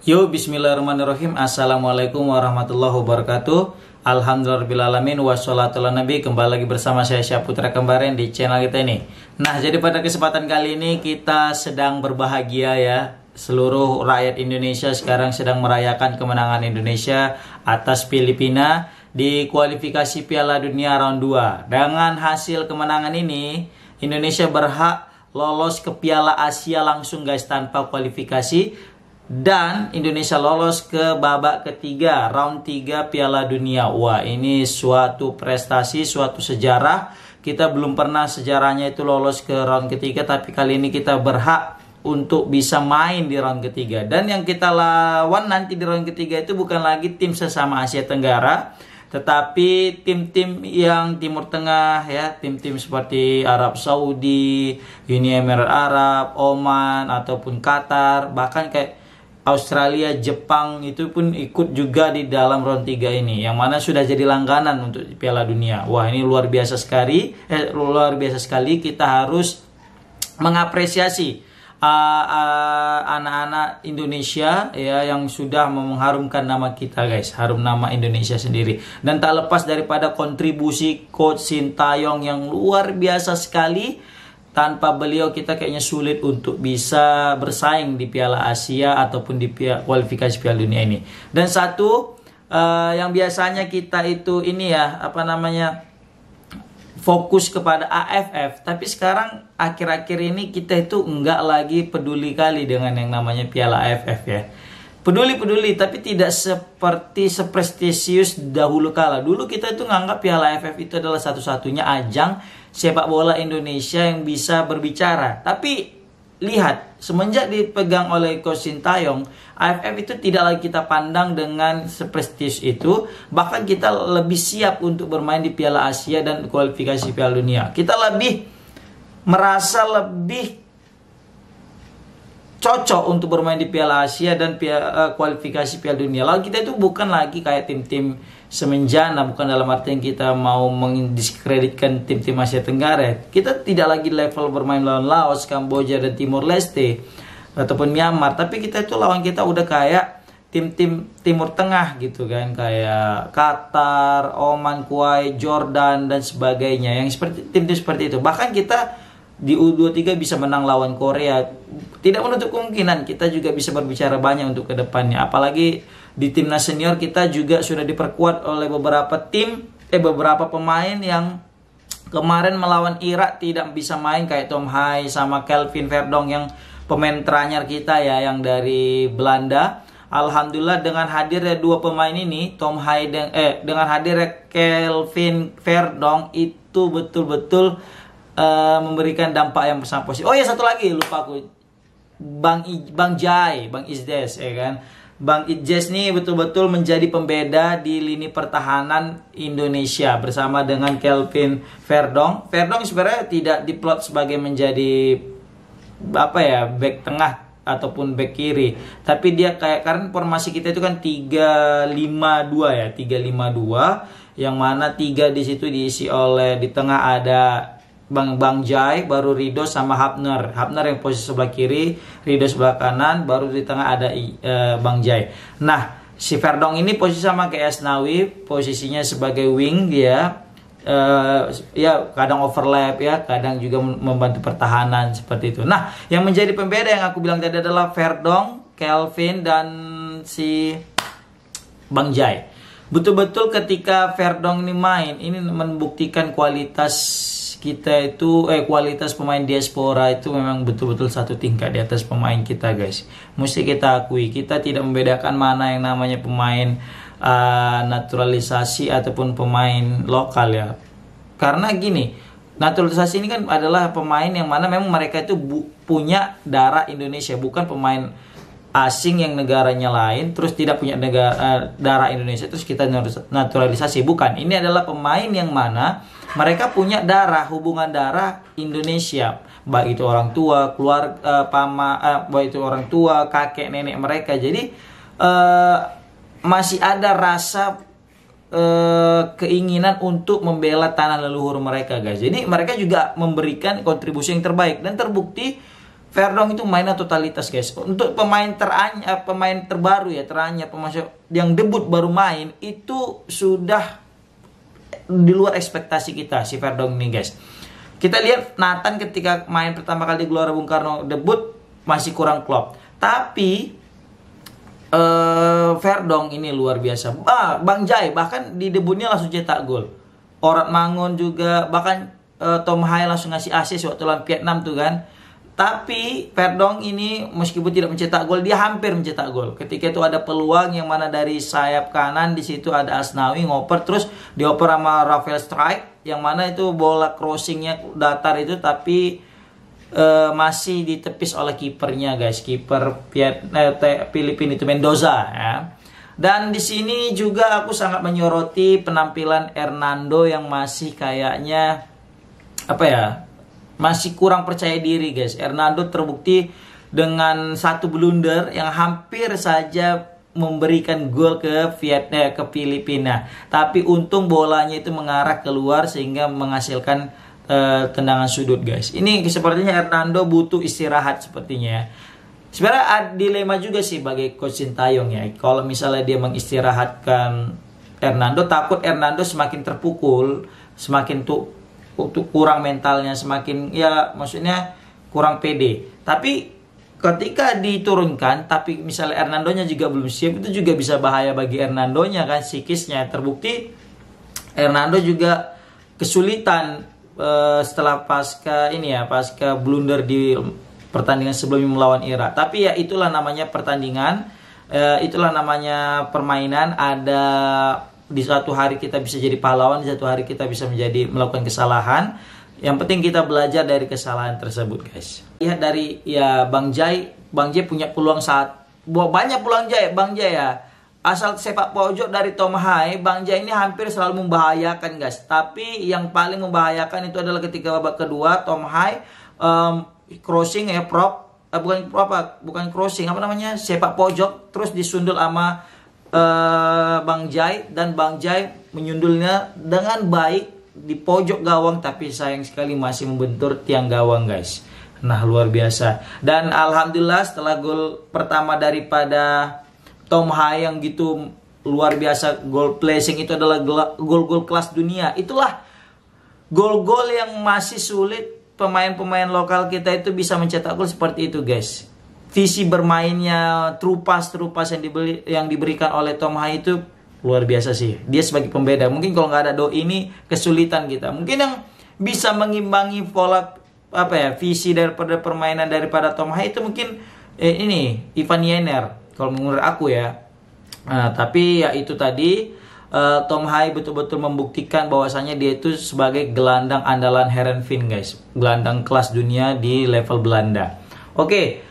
Yo, bismillahirrahmanirrahim. Assalamualaikum warahmatullahi wabarakatuh. Alhamdulillahirrahmanirrahim. Wassalatu ala nabi. Kembali lagi bersama saya Syahputra Kembaren di channel kita ini. Nah, jadi pada kesempatan kali ini kita sedang berbahagia ya. Seluruh rakyat Indonesia sekarang sedang merayakan kemenangan Indonesia atas Filipina di kualifikasi Piala Dunia round 2. Dengan hasil kemenangan ini, Indonesia berhak lolos ke Piala Asia langsung guys, tanpa kualifikasi. Dan Indonesia lolos ke babak ketiga, round 3 Piala Dunia. Wah, ini suatu prestasi, suatu sejarah. Kita belum pernah sejarahnya itu lolos ke round ketiga, tapi kali ini kita berhak untuk bisa main di round ketiga. Dan yang kita lawan nanti di round ketiga itu bukan lagi tim sesama Asia Tenggara, tetapi tim-tim yang Timur Tengah ya, tim-tim seperti Arab Saudi, Uni Emirat Arab, Oman ataupun Qatar, bahkan kayak Australia, Jepang itu pun ikut juga di dalam round 3 ini, yang mana sudah jadi langganan untuk Piala Dunia. Wah, ini luar biasa sekali. Kita harus mengapresiasi anak-anak Indonesia ya, yang sudah mengharumkan nama kita guys, harum nama Indonesia sendiri. Dan tak lepas daripada kontribusi Coach Sintayong yang luar biasa sekali. Tanpa beliau kita kayaknya sulit untuk bisa bersaing di Piala Asia ataupun di kualifikasi Piala Dunia ini. Dan satu yang biasanya kita itu ini ya, fokus kepada AFF, tapi sekarang akhir-akhir ini kita itu enggak lagi peduli kali dengan yang namanya Piala AFF ya. Peduli, tapi tidak seperti seprestisius dahulu kala. Dulu kita itu nganggap Piala AFF itu adalah satu-satunya ajang sepak bola Indonesia yang bisa berbicara. Tapi lihat, semenjak dipegang oleh Coach Sintayong, AFF itu tidak lagi kita pandang dengan seprestisius itu. Bahkan kita lebih siap untuk bermain di Piala Asia dan kualifikasi Piala Dunia. Kita merasa lebih cocok untuk bermain di Piala Asia dan kualifikasi Piala Dunia. Lalu kita itu bukan lagi kayak tim-tim semenjana, bukan dalam artian kita mau mendiskreditkan tim-tim Asia Tenggara. Kita tidak lagi level bermain lawan Laos, Kamboja dan Timor Leste ataupun Myanmar, tapi kita itu lawan kita udah kayak tim-tim Timur Tengah gitu kan, kayak Qatar, Oman, Kuwait, Jordan dan sebagainya, yang seperti tim-tim seperti itu. Bahkan kita di U23 bisa menang lawan Korea. Tidak menutup kemungkinan kita juga bisa berbicara banyak untuk kedepannya. Apalagi di timnas senior kita juga sudah diperkuat oleh beberapa pemain yang kemarin melawan Irak tidak bisa main, kayak Tom Hai sama Kelvin Verdong yang pemain teranyar kita ya, yang dari Belanda. Alhamdulillah dengan hadirnya dua pemain ini, Tom Hai dengan hadirnya Kelvin Verdong itu betul-betul memberikan dampak yang sangat positif. Oh ya, satu lagi lupa aku, Bang Izdes ya kan. Bang Izdes nih betul-betul menjadi pembeda di lini pertahanan Indonesia bersama dengan Kelvin Verdong. Verdong sebenarnya tidak diplot sebagai menjadi back tengah ataupun back kiri, tapi dia kayak, karena formasi kita itu kan 3-5-2 ya, 3-5-2, yang mana 3 di situ diisi oleh, di tengah ada Bang Jai, baru Rido sama Hapner yang posisi sebelah kiri, Rido sebelah kanan, baru di tengah ada Bang Jai. Nah, si Verdong ini posisi sama kayak Asnawi, posisinya sebagai wing dia. Ya kadang overlap ya, kadang juga membantu pertahanan seperti itu. Nah, yang menjadi pembeda yang aku bilang tadi adalah Verdong, Kelvin dan si Bang Jai. Betul-betul ketika Verdong ini main, ini membuktikan kualitas kita itu, kualitas pemain diaspora itu memang betul-betul satu tingkat di atas pemain kita guys. Mesti kita akui, kita tidak membedakan mana yang namanya pemain naturalisasi ataupun pemain lokal ya. Karena gini, naturalisasi ini kan adalah pemain yang mana memang mereka itu punya darah Indonesia, bukan pemain asing yang negaranya lain terus tidak punya darah Indonesia terus kita naturalisasi. Bukan, ini adalah pemain yang mana mereka punya hubungan darah Indonesia, baik itu orang tua, baik itu orang tua, kakek, nenek mereka. Jadi masih ada rasa keinginan untuk membela tanah leluhur mereka guys. Jadi mereka juga memberikan kontribusi yang terbaik, dan terbukti Verdong itu mainnya totalitas guys. Untuk pemain terbaru ya, teranyar, pemain yang debut baru main itu sudah di luar ekspektasi kita si Verdong ini guys. Kita lihat Nathan ketika main pertama kali di Gelora Bung Karno debut masih kurang klop. Tapi Verdong ini luar biasa. Bang Jai bahkan di debutnya langsung cetak gol. Orat Mangun juga, bahkan Tom Hai langsung ngasih assist waktu lawan Vietnam tuh kan. Tapi Verdong ini meskipun tidak mencetak gol, dia hampir mencetak gol. Ketika itu ada peluang yang mana dari sayap kanan, di situ ada Asnawi ngoper, terus dioper sama Rafael Strike, yang mana itu bola crossingnya datar itu, tapi masih ditepis oleh kipernya guys, kiper Filipina itu Mendoza ya. Dan di sini juga aku sangat menyoroti penampilan Hernando yang masih kayaknya masih kurang percaya diri guys. Hernando terbukti dengan satu blunder yang hampir saja memberikan gol ke Filipina. Tapi untung bolanya itu mengarah keluar sehingga menghasilkan tendangan sudut guys. Ini sepertinya Hernando butuh istirahat sepertinya ya. Sebenarnya ada dilema juga sih bagi Coach Sintayong ya. Kalau misalnya dia mengistirahatkan Hernando, takut Hernando semakin terpukul, semakin kurang mentalnya, semakin ya maksudnya kurang pede. Tapi ketika diturunkan, tapi misalnya Hernandonya juga belum siap, itu juga bisa bahaya bagi Hernandonya kan, psikisnya. Terbukti Hernando juga kesulitan setelah pasca blunder di pertandingan sebelumnya melawan Irak. Tapi ya itulah namanya pertandingan, itulah namanya permainan. Ada di suatu hari kita bisa jadi pahlawan, di suatu hari kita bisa melakukan kesalahan. Yang penting kita belajar dari kesalahan tersebut guys. Lihat dari ya Bang Jai punya peluang banyak peluang Bang Jai ya. Asal sepak pojok dari Tom Hai, Bang Jai ini hampir selalu membahayakan guys. Tapi yang paling membahayakan itu adalah ketika babak kedua Tom Hai crossing ya bukan crossing, sepak pojok, terus disundul sama Bang Jai, dan Bang Jai menyundulnya dengan baik di pojok gawang, tapi sayang sekali masih membentur tiang gawang guys. Nah luar biasa. Dan alhamdulillah setelah gol pertama daripada Tom Hai yang gitu luar biasa, gol placing itu adalah gol-gol kelas dunia. Itulah gol-gol yang masih sulit pemain-pemain lokal kita itu bisa mencetak gol seperti itu guys. Visi bermainnya, true pass yang diberikan oleh Tom Hai itu luar biasa sih. Dia sebagai pembeda. Mungkin kalau nggak ada Doi ini kesulitan kita. Mungkin yang bisa mengimbangi pola visi daripada permainan daripada Tom Hai itu mungkin Ivan Yener kalau menurut aku ya. Nah, tapi ya itu tadi Tom Hai betul-betul membuktikan bahwasannya dia itu sebagai gelandang andalan Heerenveen guys, gelandang kelas dunia di level Belanda. Oke.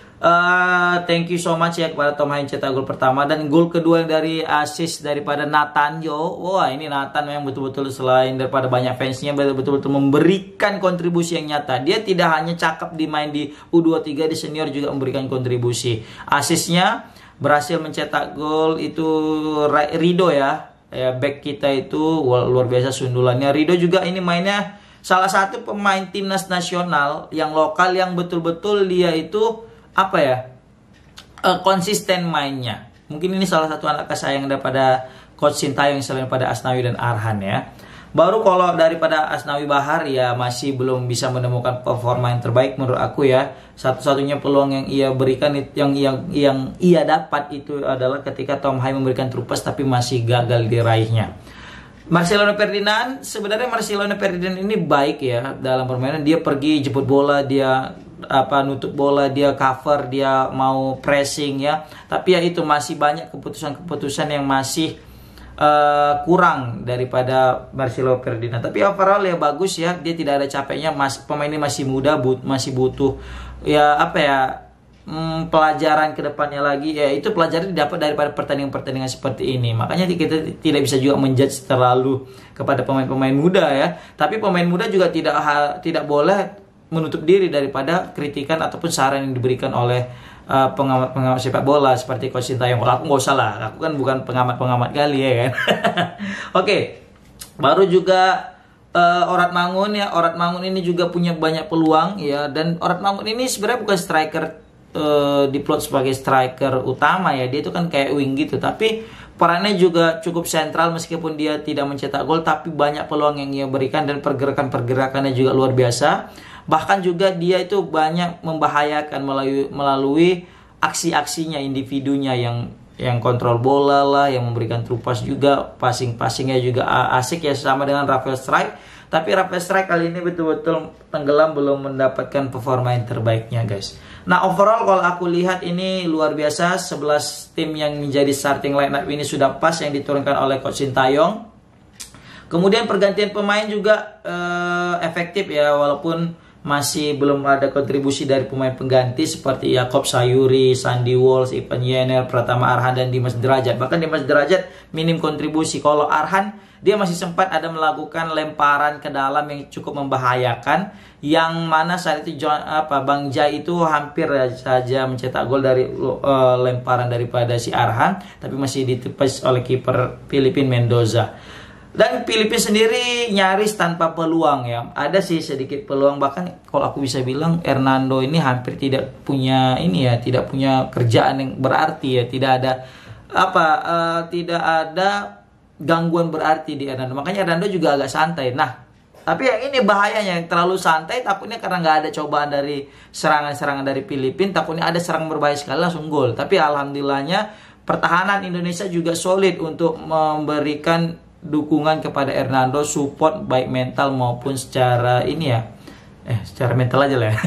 Thank you so much ya kepada Tom Hai yang cetak gol pertama, dan gol kedua dari assist daripada Nathan Jo. Wah, ini Nathan yang betul-betul selain daripada banyak fansnya betul-betul memberikan kontribusi yang nyata. Dia tidak hanya cakep main di U23, di senior juga memberikan kontribusi. Assistnya berhasil mencetak gol itu Rido ya, back kita itu luar biasa sundulannya. Rido juga ini mainnya salah satu pemain timnas nasional yang lokal yang betul-betul dia itu konsisten mainnya. Mungkin ini salah satu anak kesayang daripada Coach Sintayong selain pada Asnawi dan Arhan ya. Baru kalau daripada Asnawi Bahar ya masih belum bisa menemukan performa yang terbaik menurut aku ya. Satu-satunya peluang yang ia berikan yang ia dapat itu adalah ketika Tom Hai memberikan true pass tapi masih gagal diraihnya. Marcelino Ferdinand, sebenarnya Marcelino Ferdinand ini baik ya dalam permainan. Dia pergi jemput bola, dia nutup bola, dia cover, dia mau pressing ya. Tapi ya itu masih banyak keputusan-keputusan yang masih kurang daripada Marcelo Ferdinand. Tapi overall ya bagus ya, dia tidak ada capeknya. Pemain ini masih muda, masih butuh pelajaran ke depannya lagi. Ya itu pelajaran didapat daripada pertandingan-pertandingan seperti ini. Makanya kita tidak bisa juga menjudge terlalu kepada pemain-pemain muda ya. Tapi pemain muda juga tidak boleh menutup diri daripada kritikan ataupun saran yang diberikan oleh pengamat sepak bola seperti Coach Sintayong. Kalau aku nggak usah lah, aku kan bukan pengamat kali ya kan. Oke. Baru juga Orat Mangun ya. Orat Mangun ini juga punya banyak peluang ya, dan Orat Mangun ini sebenarnya bukan striker diplot sebagai striker utama ya. Dia itu kan kayak wing gitu, tapi perannya juga cukup sentral meskipun dia tidak mencetak gol, tapi banyak peluang yang ia berikan dan pergerakan-pergerakannya juga luar biasa. Bahkan juga dia itu banyak membahayakan melalui aksi-aksinya, individunya yang kontrol bola lah, yang memberikan true pass juga, passing-passingnya juga asik ya, sama dengan Rafael Strike. Tapi Rafael Strike kali ini betul-betul tenggelam, belum mendapatkan performa yang terbaiknya guys. Nah overall kalau aku lihat ini luar biasa, 11 tim yang menjadi starting lineup ini sudah pas yang diturunkan oleh Coach Sintayong. Kemudian pergantian pemain juga efektif ya, walaupun masih belum ada kontribusi dari pemain pengganti seperti Yakob Sayuri, Sandy Walsh, Ivan Yenner, Pratama Arhan, dan Dimas Derajat. Bahkan Dimas Derajat minim kontribusi. Kalau Arhan, dia masih sempat ada melakukan lemparan ke dalam yang cukup membahayakan, yang mana saat itu Bang Jai itu hampir saja mencetak gol dari lemparan daripada si Arhan, tapi masih ditepis oleh kiper Filipin Mendoza. Dan Filipina sendiri nyaris tanpa peluang ya. Ada sih sedikit peluang, bahkan kalau aku bisa bilang Hernando ini hampir tidak punya tidak punya kerjaan yang berarti ya. Tidak ada gangguan berarti di Hernando. Makanya Hernando juga agak santai. Nah, tapi yang ini bahayanya, yang terlalu santai takutnya karena nggak ada cobaan dari serangan-serangan dari Filipina, takutnya ada serangan berbahaya sekali langsung gol. Tapi alhamdulillahnya pertahanan Indonesia juga solid untuk memberikan dukungan kepada Hernando, support baik mental maupun secara secara mental aja lah ya.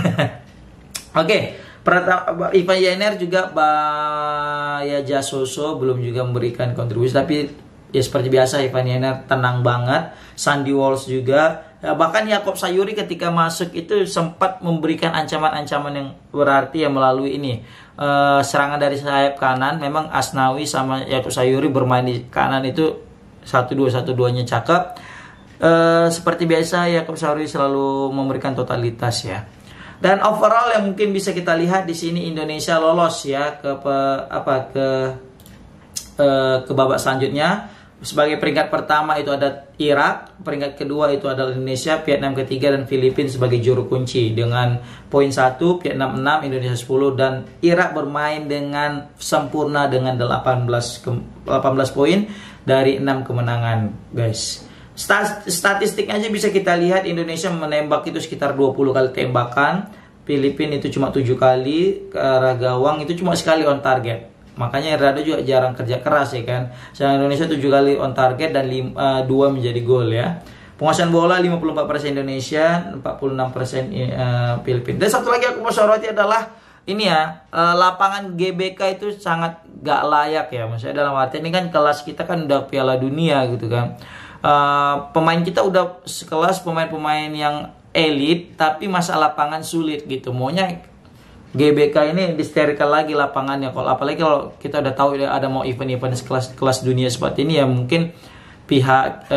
Oke, Ivan Yenner juga Baya Jasoso belum juga memberikan kontribusi, tapi ya seperti biasa Ivan Yenner tenang banget. Sandy Walsh juga, bahkan Yakob Sayuri ketika masuk itu sempat memberikan ancaman-ancaman yang berarti ya melalui serangan dari sayap kanan. Memang Asnawi sama Yakob Sayuri bermain di kanan itu 1-2-1-2-nya cakep. Seperti biasa Yakob Sayuri selalu memberikan totalitas ya. Dan overall yang mungkin bisa kita lihat di sini, Indonesia lolos ya ke babak selanjutnya. Sebagai peringkat pertama itu ada Irak, peringkat kedua itu adalah Indonesia, Vietnam ketiga, dan Filipina sebagai juru kunci dengan poin 1, Vietnam 6, Indonesia 10, dan Irak bermain dengan sempurna dengan 18 poin dari 6 kemenangan guys. Statistik aja bisa kita lihat, Indonesia menembak itu sekitar 20 kali tembakan, Filipina itu cuma 7 kali, ke arah gawang itu cuma sekali on target. Makanya Hernando juga jarang kerja keras ya kan. Sedangkan Indonesia 7 kali on target dan 2 menjadi gol ya. Penguasaan bola 54% Indonesia, 46% Filipina. Dan satu lagi aku mau soroti adalah lapangan GBK itu sangat gak layak ya. Maksudnya dalam arti ini kan kelas kita kan udah Piala Dunia gitu kan. Pemain kita udah sekelas pemain-pemain yang elit, tapi masa lapangan sulit gitu. Maunya GBK ini disterilkan lagi lapangannya. Apalagi kalau kita udah tahu ada mau event-event kelas dunia seperti ini ya, mungkin pihak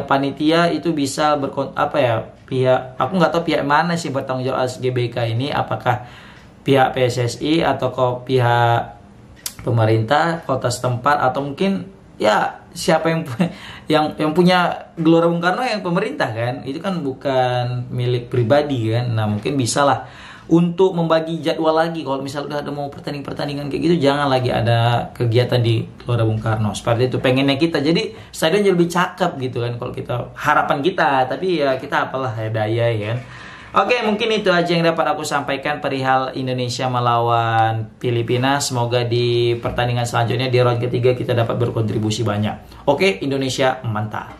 panitia itu bisa aku nggak tahu pihak mana sih bertanggung jawab atas GBK ini, apakah pihak PSSI atau pihak pemerintah kota setempat, atau mungkin ya siapa yang punya Gelora Bung Karno, yang pemerintah kan, itu kan bukan milik pribadi kan. Nah mungkin bisa lah untuk membagi jadwal lagi, kalau misalnya udah ada mau pertandingan kayak gitu, jangan lagi ada kegiatan di Gelora Bung Karno. Seperti itu pengennya kita, jadi stadion jadi lebih cakep gitu kan, kalau kita harapan kita. Tapi ya kita apalah ya daya ya. Oke, mungkin itu aja yang dapat aku sampaikan perihal Indonesia melawan Filipina. Semoga di pertandingan selanjutnya di round ketiga kita dapat berkontribusi banyak. Oke, Indonesia mantap.